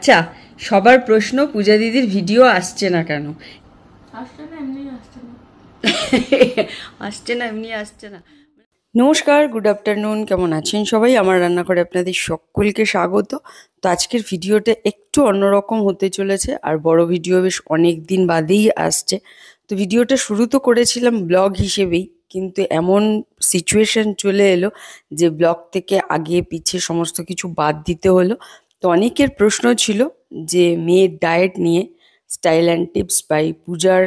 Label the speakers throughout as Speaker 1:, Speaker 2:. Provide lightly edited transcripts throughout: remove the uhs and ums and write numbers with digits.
Speaker 1: আচ্ছা, সবার প্রশ্ন পূজা দিদির ভিডিও আসছে না কেন? আসছে না, এমনি আসছে না। নমস্কার, গুড আফটারনুন, কেমন আছেন সবাই? আমার রান্নাঘরে আপনাদের সকলকে স্বাগত। তো আজকের ভিডিওটা একটু অন্যরকম হতে চলেছে, আর বড় ভিডিও বেশ অনেক দিন বাদেই আসছে। তো ভিডিওটা শুরু তো করেছিলাম ব্লগ হিসেবেই, কিন্তু এমন সিচুয়েশন চলে এলো যে ব্লগ থেকে আগে পিছে সমস্ত কিছু বাদ দিতে হলো। তো অনেকের প্রশ্ন ছিল যে মেয়ের ডায়েট নিয়ে, স্টাইল অ্যান্ড টিপস বাই পূজার,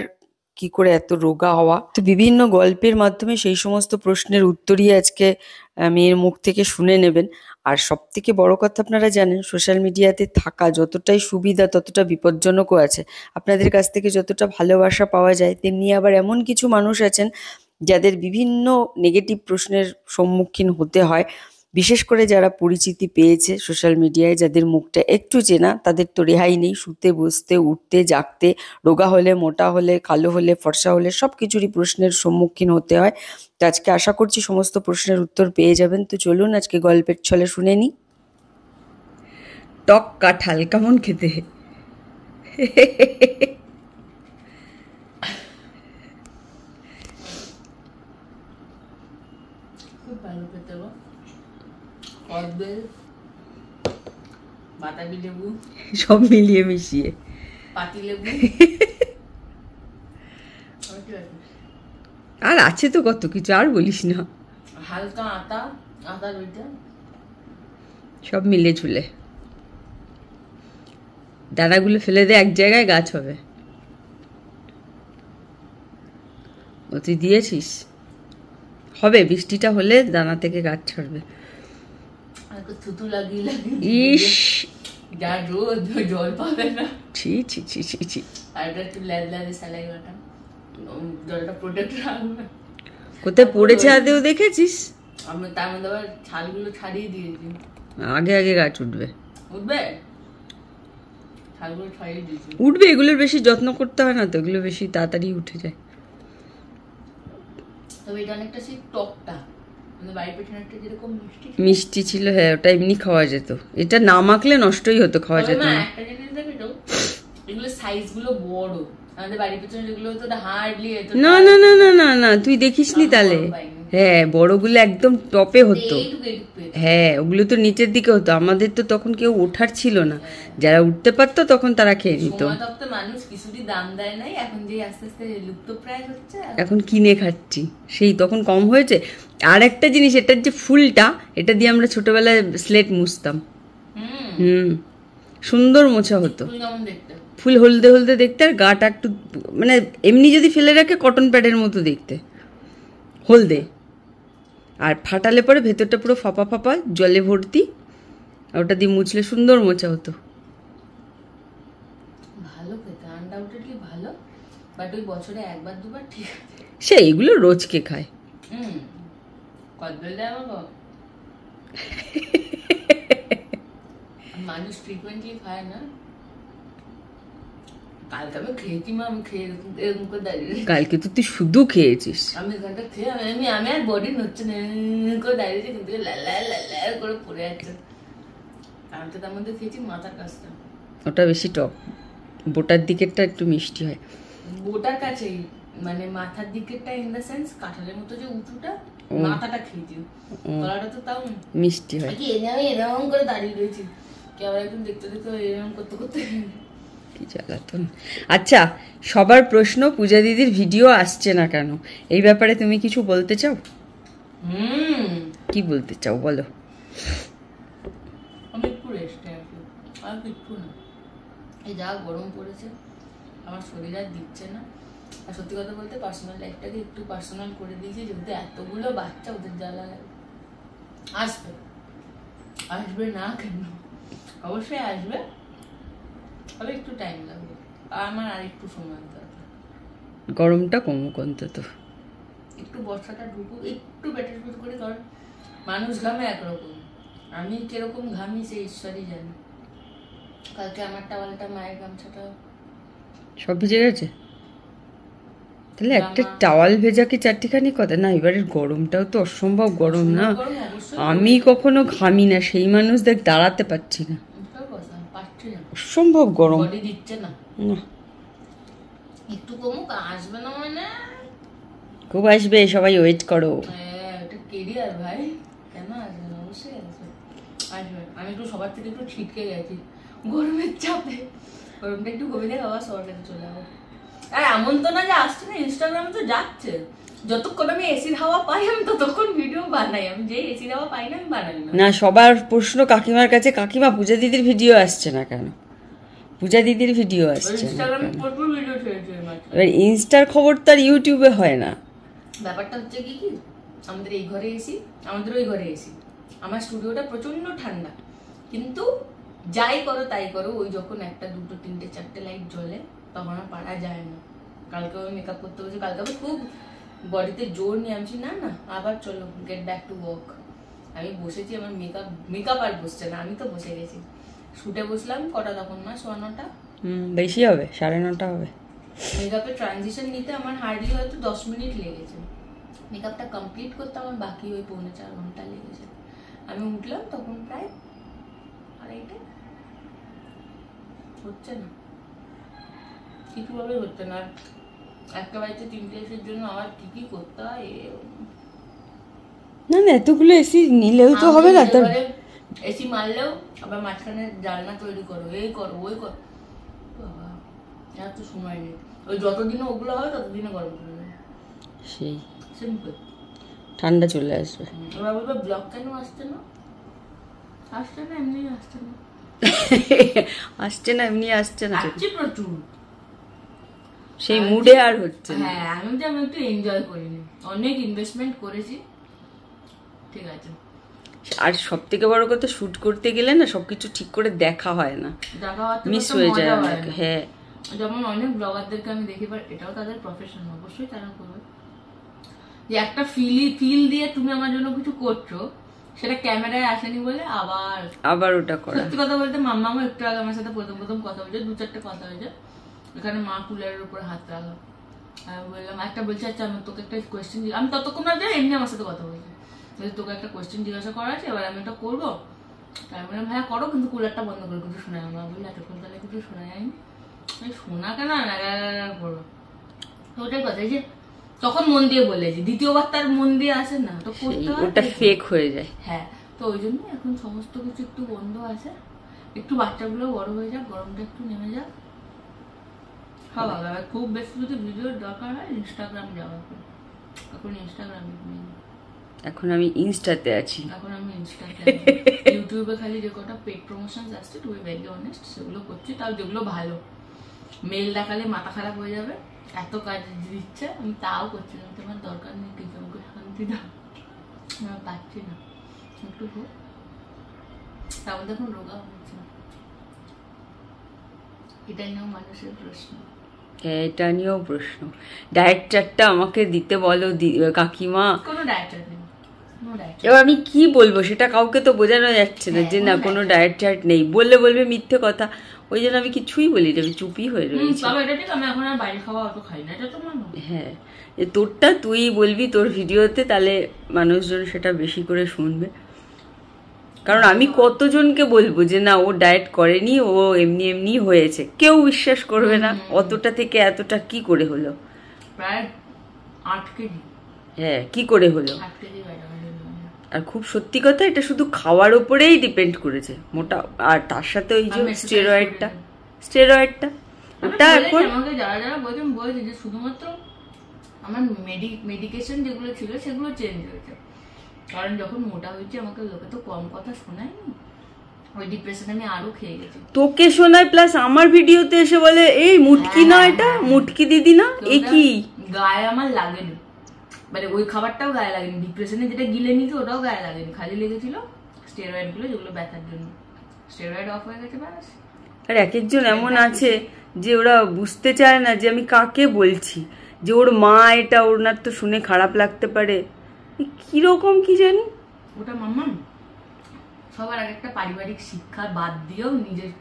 Speaker 1: কি করে এত রোগা হওয়া। তো বিভিন্ন গল্পের মাধ্যমে সেই সমস্ত প্রশ্নের উত্তরই আজকে মেয়ের মুখ থেকে শুনে নেবেন। আর সব থেকে বড় কথা, আপনারা জানেন সোশ্যাল মিডিয়াতে থাকা যতটাই সুবিধা ততটা বিপজ্জনকও আছে। আপনাদের কাছ থেকে যতটা ভালোবাসা পাওয়া যায়, তেমনি আবার এমন কিছু মানুষ আছেন যাদের বিভিন্ন নেগেটিভ প্রশ্নের সম্মুখীন হতে হয়। বিশেষ করে যারা পরিচিতি পেয়েছে সোশ্যাল মিডিয়ায়, যাদের মুখটা একটু চেনা, তাদের তো রেহাই নেই। শুতে বসতে উঠতে জাগতে, রোগা হলে মোটা হলে কালো হলে ফর্সা হলে সব কিছুরই প্রশ্নের সম্মুখীন হতে হয়। তো আজকে আশা করছি সমস্ত প্রশ্নের উত্তর পেয়ে যাবেন। তো চলুন আজকে গল্পের ছলে শুনে নিই। টক কাঁঠাল কেমন খেতে?
Speaker 2: খুব ভালো খেতে গো। কদবেল, বাতাবি লেবু,
Speaker 1: সব মিলিয়ে মিশিয়ে,
Speaker 2: পাতি লেবু,
Speaker 1: আর আছে তো কত কিছু, আর বলিস না।
Speaker 2: হালকা আটা, আটার ওইটা
Speaker 1: সব মিলে ঝুলে দানাগুলো ফেলে দে, এক জায়গায় গাছ হবে। ও তুই দিয়েছিস? হবে, বৃষ্টিটা হলে দানা থেকে গাছ ছাড়বে।
Speaker 2: থুতু লাগিয়ে
Speaker 1: ইস,
Speaker 2: যা রোদ, জল পাবে না।
Speaker 1: ছি ছি ছি ছি ছি।
Speaker 2: আর এটা একটু ল্যাদ স্যালাইভাটা, জলটা প্রোটেক্ট রাখবে।
Speaker 1: কোথায় পড়েছে আদেও দেখেছিস?
Speaker 2: আমি তার মধ্যে আবার ছালগুলো ছাড়িয়ে দিয়েছি।
Speaker 1: আগে আগে গাছ উঠবে।
Speaker 2: উঠবে? ছালগুলো ছাড়িয়ে দিয়েছি।
Speaker 1: উঠবে, এগুলোর বেশি যত্ন করতে হয় না তো, এগুলো বেশি তাড়াতাড়ি উঠে যায়।
Speaker 2: তবে এটা অনেকটা সেই টকটা, মানে বাড়ির পেছনে একটা যেরকম মিষ্টি
Speaker 1: মিষ্টি ছিল, হ্যাঁ, ওটা এমনি খাওয়া যেত। এটা না মাখলে নষ্টই হতো, খাওয়া যেত না।
Speaker 2: একটা জিনিস দেখেছো, এগুলো সাইজ গুলো বড়। আমাদের বাড়ির পেছনে যেগুলো হতো হার্ডলি এত।
Speaker 1: না না না না না না, তুই দেখিসনি তাহলে? হ্যাঁ, বড়গুলো একদম টপে হতো। হ্যাঁ, ওগুলো তো নিচের দিকে হতো। আমাদের তো তখন কেউ ওঠার ছিল না, যারা উঠতে পারতো তখন তারা খেয়ে নিত।
Speaker 2: মানুষ কিছুরই দাম দেয় নাই, এখন যে আস্তে আস্তে লুপ্ত প্রায় হচ্ছে,
Speaker 1: এখন কিনে খাচ্ছি। সেই তখন কম হয়েছে। আর একটা জিনিস, এটার যে ফুলটা, এটা দিয়ে আমরা ছোটবেলায় স্লেট মুছতাম। সুন্দর মোছা হতো। ফুল হলদে হলদে দেখতে, আর গাটা একটু মানে এমনি যদি ফেলে রাখে কটন প্যাডের মতো দেখতে, হলদে। আর ফাটালে পরে ভেতরটা পুরো ফাঁপা ফাঁপা, জলে ভর্তি। ওটা দিয়ে মুছলে সুন্দর মোছা হতো।
Speaker 2: ভালো খেতে, আনডাউটেডলি ভালো, বাট ওই বছরে একবার দুবার ঠিক আছে।
Speaker 1: সে এগুলো রোজ কে খায়?
Speaker 2: কদবেল দেয় আমাকে, মানুষ ফ্রিকুয়েন্টলি খায় না। কালকে আমি খেয়েছি, মা, আমি খেয়ে এরকম করে দাঁড়িয়ে।
Speaker 1: কালকে তো তুই শুধু খেয়েছিস।
Speaker 2: আমি এখানটা খেয়ে আমি আর বডি নড়ছে না করে দাঁড়িয়েছি, কিন্তু লাল করে পড়ে আছে। আমি তো তার মধ্যে খেয়েছি মাথার কাছটা।
Speaker 1: ওটা বেশি টক, বোটার দিকেরটা একটু মিষ্টি হয়।
Speaker 2: বোটার কাছেই, মানে মাথার দিকেরটা ইন দ্য সেন্স কাঁঠালের মতো যে উঁচুটা, মাথাটা খেয়েছি, তলাটা তো তাও
Speaker 1: মিষ্টি হয়।
Speaker 2: কি আমি এরকম করে দাঁড়িয়ে রয়েছি, কি আবার একদম দেখতে দেখতে এরকম করতে করতে
Speaker 1: কি জ্বালাতন। আচ্ছা, সবার প্রশ্ন পূজা দিদির ভিডিও আসছে না কেন, এই ব্যাপারে তুমি কিছু বলতে চাও? কি বলতে চাও বলো?
Speaker 2: আমি একটু রেস্টে আছি, আর কিছু না। এই যা গরম পড়েছে, আমার শরীর আর দিচ্ছে না। আর সত্যি কথা বলতে পার্সোনাল লাইফটাকে একটু পার্সোনাল করে দিয়েছি, যেহেতু এতগুলো বাচ্চা, ওদের জ্বালা আসবে। আসবে না কেন, অবশ্যই আসবে, তবে একটু টাইম লাগবে। আমার আর একটু সময় দরকার।
Speaker 1: গরমটা কমুক অন্তত,
Speaker 2: একটু বর্ষাটা ঢুকুক, একটু বেটার করে। কারণ মানুষ ঘামে একরকম, আমি কিরকম ঘামি সে ঈশ্বরই জানি। কালকে আমার টাওয়ালটা, মায়ের গামছাটা
Speaker 1: সব ভিজে গেছে। তাহলে একটা টাওয়াল ভেজা কি চারটিখানি কথা না? এবারের গরমটাও তো অসম্ভব গরম না। আমি কখনো ঘামি না, সেই মানুষ দেখ দাঁড়াতে পারছি না। অসম্ভব গরম।
Speaker 2: বডি দিচ্ছে না, একটু কমুক, আসবে না মানে
Speaker 1: খুব আসবে, সবাই ওয়েট করো।
Speaker 2: এটা কেরিয়ার ভাই, কেন আসবে না, অবশ্যই আসবে। আমি একটু সবার থেকে একটু ছিটকে গেছি গরমের চাপে, গরমটা একটু কমে যায়, আবার সবার কাছে চলে যাবো। আর এমন তো না যে আসছে না, ইনস্টাগ্রামে তো যাচ্ছে। যতক্ষণ আমি এসির হাওয়া পাই আমি ততক্ষণ ভিডিও বানাই, আমি যে এসির হাওয়া পাই না আমি বানাই না।
Speaker 1: না, সবার প্রশ্ন কাকিমার কাছে, কাকিমা পূজা দিদির ভিডিও আসছে না কেন? পূজা দিদির ভিডিও আসছে না
Speaker 2: ইনস্টাগ্রামে
Speaker 1: কেন?
Speaker 2: প্রচুর ভিডিও ছেড়েছে
Speaker 1: এবার ইনস্টার খবর তো আর ইউটিউবে হয় না।
Speaker 2: ব্যাপারটা হচ্ছে কি কি, আমাদের এই ঘরে এসি, আমাদের ওই ঘরে এসি, আমার স্টুডিওটা প্রচন্ড ঠান্ডা, কিন্তু যাই করো তাই করো, ওই যখন একটা দুটো তিনটে চারটে লাইট জ্বলে তখন আর পারা যায় না। কালকে আমি মেকআপ করতে বসে, কালকে আমি খুব বডিতে জোর নিয়ে আনছি, না না আবার চলো গেট ব্যাক টু ওয়ার্ক। আমি বসেছি, আমার মেকআপ আর বসছে না, আমি তো বসে গেছি। শুটে বসলাম কটা তখন, না 9:15?
Speaker 1: বেশি হবে, 9:30 হবে।
Speaker 2: মেকআপের ট্রানজিশন নিতে আমার হার্ডলি হয়তো 10 মিনিট লেগেছে, মেকআপটা কমপ্লিট করতে আমার বাকি ওই 3.25 ঘন্টা লেগেছে। আমি উঠলাম তখন প্রায় 2:30, হচ্ছে না কিছুভাবে, হচ্ছে না। আর একটা বাড়িতে 3টে এসির জন্য আমার কি কি করতে হয়,
Speaker 1: না না, এতগুলো এসি নিলেও তো হবে না। তার
Speaker 2: এসি মারলেও আবার মাঝখানে জানলা তৈরি করো, এই করো ওই করো, বাবা আর তো সময় নেই। ওই যতদিনে ওগুলো হয় ততদিনে গরম করে দেয়,
Speaker 1: সেই
Speaker 2: সিম্পল,
Speaker 1: ঠান্ডা চলে আসবে।
Speaker 2: এবার বলবে ব্লগ কেন আসছে না, আসছে না এমনি আসছে না,
Speaker 1: আসছে না এমনি আসছে না,
Speaker 2: আসছে প্রচুর,
Speaker 1: সেই মুডে আর হচ্ছে না।
Speaker 2: হ্যাঁ আমি একটু এনজয় করিনি, অনেক ইনভেস্টমেন্ট করেছি, ঠিক আছে।
Speaker 1: আর সব থেকে বড় কথা, শুট করতে গেলে না সবকিছু ঠিক করে দেখা হয় না, মিস হয়ে যায় অনেক। হ্যাঁ,
Speaker 2: যেমন অনেক ব্লগারদেরকে আমি দেখি, বাট এটাও তাদের প্রফেশন, অবশ্যই তারা করবে, যে একটা ফিল দিয়ে তুমি আমার জন্য কিছু করছো, সেটা ক্যামেরায় আসেনি বলে আবার
Speaker 1: ওটা করা।
Speaker 2: সত্যি কথা বলতে মাম্মাও একটু আগে আমার সাথে প্রথম কথা হয়েছে, 2-4টে কথা হয়েছে, এখানে মা কুলারের উপর হাত রাখা, আমি বললাম, একটা বলছে আচ্ছা আমি তোকে একটা কোয়েশ্চেন, আমি ততক্ষণ না যাই এমনি আমার সাথে কথা বলছি, তোকে একটা কোয়েশ্চেন জিজ্ঞাসা করা আছে, এবার আমি এটা করবো, আমি বললাম হ্যাঁ করো, কিন্তু কুলারটা বন্ধ করে কিছু শোনা যাবে না। বললে এতক্ষণ তাহলে কিছু শোনা যায়নি, শোনা কেন করবো, তো ওটাই কথা, যে তখন মন দিয়ে বলেছি, দ্বিতীয়বার তার মন দিয়ে আসে না, তো করতে হয়,
Speaker 1: ওটা ফেক হয়ে যায়।
Speaker 2: হ্যাঁ, তো ওই জন্য এখন সমস্ত কিছু একটু বন্ধ আছে, একটু বাচ্চাগুলো বড় হয়ে যাক, গরমটা একটু নেমে যাক, খাওয়া দাওয়া, খুব বেশি যদি ভিডিওর দরকার হয় ইনস্টাগ্রাম যাওয়া, এখন ইনস্টাগ্রামে
Speaker 1: এখন আমি ইনস্টাতে আছি,
Speaker 2: এখন আমি ইনস্টাতে ইউটিউবে খালি যে কটা পেড প্রমোশনস আসছে, টু বি ভেরি অনেস্ট, সেগুলো করছি, তাও যেগুলো ভালো, মেল দেখালে মাথা খারাপ হয়ে যাবে, এত কাজ দিচ্ছে, আমি তাও করছি না, তোমার দরকার নেই, কিন্তু আমাকে শান্তি দাও, আমি পাচ্ছি না, একটু হোক, তার মধ্যে এখন রোগা হচ্ছে, এটাই নিয়েও মানুষের প্রশ্ন,
Speaker 1: এটা নিয়েও প্রশ্ন। ডায়েট চার্টটা আমাকে দিতে বলো কাকিমা।
Speaker 2: কোনো ডায়েট চার্ট নেই,
Speaker 1: এবার আমি কি বলবো, সেটা কাউকে তো বোঝানো যাচ্ছে না যে না কোনো ডায়েট চার্ট নেই, বললে বলবে মিথ্যে কথা, ওই জন্য আমি কিছুই বলি না, আমি চুপই হয়ে রয়েছি।
Speaker 2: আমি এখন আর বাইরে খাওয়া অত খাই না, এটা তো মানো।
Speaker 1: হ্যাঁ, তোরটা তুই বলবি তোর ভিডিওতে, তাহলে মানুষজন সেটা বেশি করে শুনবে, কারণ আমি কতজনকে বলবো যে না ও ডায়েট করেনি, ও এমনি এমনি হয়েছে, কেউ বিশ্বাস করবে না। অতটা থেকে এতটা কি করে হলো,
Speaker 2: প্রায় 8 কেজি।
Speaker 1: হ্যাঁ, কি করে হলো?
Speaker 2: 8 কেজি বাইরে।
Speaker 1: আর খুব সত্যি কথা, এটা শুধু খাওয়ার উপরেই ডিপেন্ড করেছে মোটা, আর তার সাথে ওই যে স্টেরয়েডটা ওটা এখন
Speaker 2: আমাকে যারা যারা বলছে যে শুধুমাত্র আমার মেডিকেশন যেগুলো ছিল সেগুলো চেঞ্জ হয়েছে, কারণ যখন মোটা হয়েছে আমাকে লোকে তো কম কথা শোনায়নি, ওই ডিপ্রেশনে আমি আরো খেয়ে গেছি।
Speaker 1: তোকে শোনায় প্লাস আমার ভিডিওতে এসে বলে এই মুটকি না, এটা মুটকি দিদি না, এ কি
Speaker 2: গায়ে আমার লাগেনি, মানে ওই খাবারটাও গায়ে লাগেনি, ডিপ্রেশনে যেটা গিলে নিয়েছে ওটাও গায়ে লাগেনি, খালি লেগেছিল স্টেরয়েড গুলো যেগুলো ব্যথার জন্য, স্টেরয়েড অফ হয়ে গেছে ব্যাস।
Speaker 1: আর এক একজন এমন আছে যে ওরা বুঝতে চায় না যে আমি কাকে বলছি, যে ওর মা এটা, ওনার তো শুনে খারাপ লাগতে পারে, কিরকম কি জানি।
Speaker 2: ওটা মাম্মা সবার আগে একটা পারিবারিক শিক্ষা বাদ দিয়েও নিজের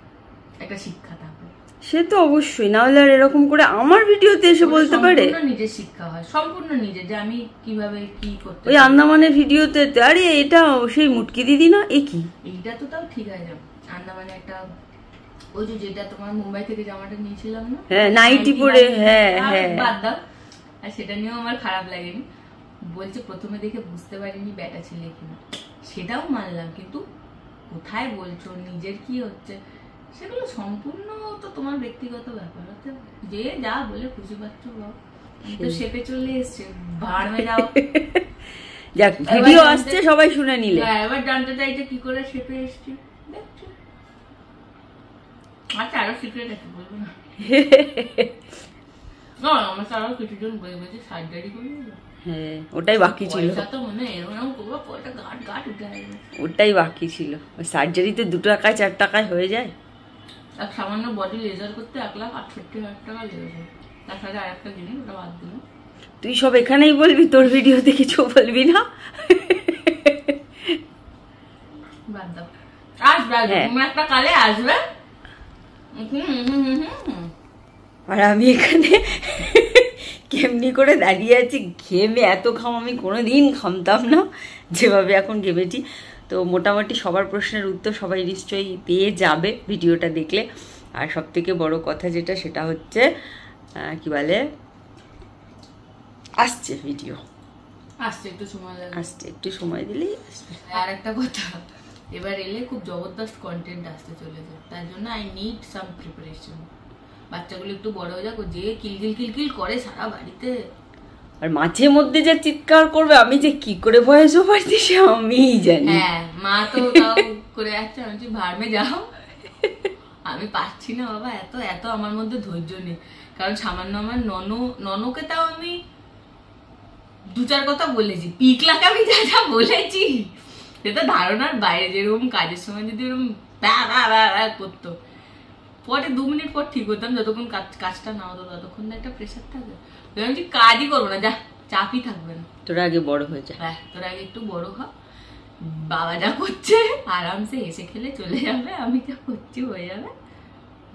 Speaker 2: একটা শিক্ষা থাকবে,
Speaker 1: সে তো অবশ্যই, না হলে আর এরকম করে আমার ভিডিওতে এসে বলতে পারে,
Speaker 2: নিজের শিক্ষা হয় সম্পূর্ণ নিজের, যে আমি কিভাবে কি করতে।
Speaker 1: ওই আন্দামানের ভিডিওতে আরে এটা সেই মুটকি দিদি না, এ কি,
Speaker 2: এইটা তো তাও ঠিক আছে, আন্দামানে একটা ওই যে যেটা তোমার মুম্বাই থেকে জামাটা নিয়েছিলাম না,
Speaker 1: হ্যাঁ নাইটি পরে, হ্যাঁ হ্যাঁ
Speaker 2: বাদ দাও, আর সেটা নিয়েও আমার খারাপ লাগেনি। বলছে প্রথমে দেখে বুঝতে পারিনি ব্যাটা ছেলে কিনা, সেটাও মানলাম, কিন্তু কোথায় বলছো, নিজের কি হচ্ছে, সেগুলো সম্পূর্ণ তো তোমার ব্যক্তিগত ব্যাপার হতে, যে যা বলে খুশি পাচ্ছ বাবা, তো শেপে চলে এসছে, ভাড় যাও।
Speaker 1: যাক ভিডিও আসছে সবাই শুনে নিলে।
Speaker 2: এবার জানতে চাইছে কি করে শেপে এসছি, দেখছি। আচ্ছা আরো সিক্রেট আছে, বলবো না। আমার আরো কিছুজন বলছে সার্জারি করে,
Speaker 1: হ্যাঁ ওটাই বাকি ছিল,
Speaker 2: তো মনে এরকম করবো পয়সা গাট গাট উঠে আসবে,
Speaker 1: ওটাই বাকি ছিল। সার্জারিতে 2 টাকায় 4 টাকায় হয়ে যায়।
Speaker 2: এক সামান্য বডি লেজার করতে 1,68,000 টাকা লেগেছে, তার সাথে আর একটা জিনিস ওটা বাদ দিল।
Speaker 1: তুই সব এখানেই বলবি, তোর ভিডিওতে কিছু বলবি না?
Speaker 2: বাদ দাও, আসবে তুমি একটা কালে আসবে।
Speaker 1: আর আমি এখানে কেমনি করে দাঁড়িয়ে আছি ঘেমে, এত ঘাম আমি কোনোদিন ঘামতাম না যেভাবে এখন ঘেমেছি। তো মোটামুটি সবার প্রশ্নের উত্তর সবাই নিশ্চয়ই পেয়ে যাবে ভিডিওটা দেখলে। আর সব থেকে বড় কথা যেটা, সেটা হচ্ছে কি বলে, আসছে ভিডিও,
Speaker 2: আসছে একটু সময় লাগবে,
Speaker 1: আসছে একটু সময় দিলেই আসবে।
Speaker 2: আর একটা কথা, এবার এলে খুব জবরদস্ত কন্টেন্ট আসতে চলেছে, তার জন্য আই নিড সাম প্রিপারেশন। বাচ্চাগুলো একটু বড় হয়ে যাক, যে কিলকিল কিলকিল করে সারা বাড়িতে,
Speaker 1: আর মাঝে মধ্যে যা চিৎকার করবে, আমি যে কি করে ভয়েস ওভার দিছি আমিই জানি।
Speaker 2: হ্যাঁ মা তো তাও করে যাচ্ছে, আমি ভাড়মে যাও, আমি পারছি না বাবা, এত এত আমার মধ্যে ধৈর্য নেই। কারণ সামান্য আমার ননকে তাও আমি 2-4 কথা বলেছি, পিকলাকে আমি যা যা বলেছি সেটা ধারণার বাইরে। যেরকম কাজের সময় যদি এরকম করতো, পরে 2 মিনিট পর ঠিক হতাম, যতক্ষণ কাজটা না হতো ততক্ষণ একটা প্রেশার থাকে, আমি কাজই করবো না, যা চাপই থাকবে না,
Speaker 1: তোরা আগে বড় হয়ে যা।
Speaker 2: হ্যাঁ তোরা আগে একটু বড় হ, বাবা যা করছে আরামসে হেসে খেলে চলে যাবে, আমি যা করছি হয়ে যাবে,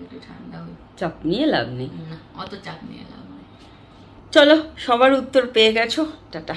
Speaker 2: একটু ঠান্ডা হই,
Speaker 1: চাপ নিয়ে লাভ নেই,
Speaker 2: না অত চাপ নিয়ে লাভ নেই।
Speaker 1: চলো সবার উত্তর পেয়ে গেছো, টাটা।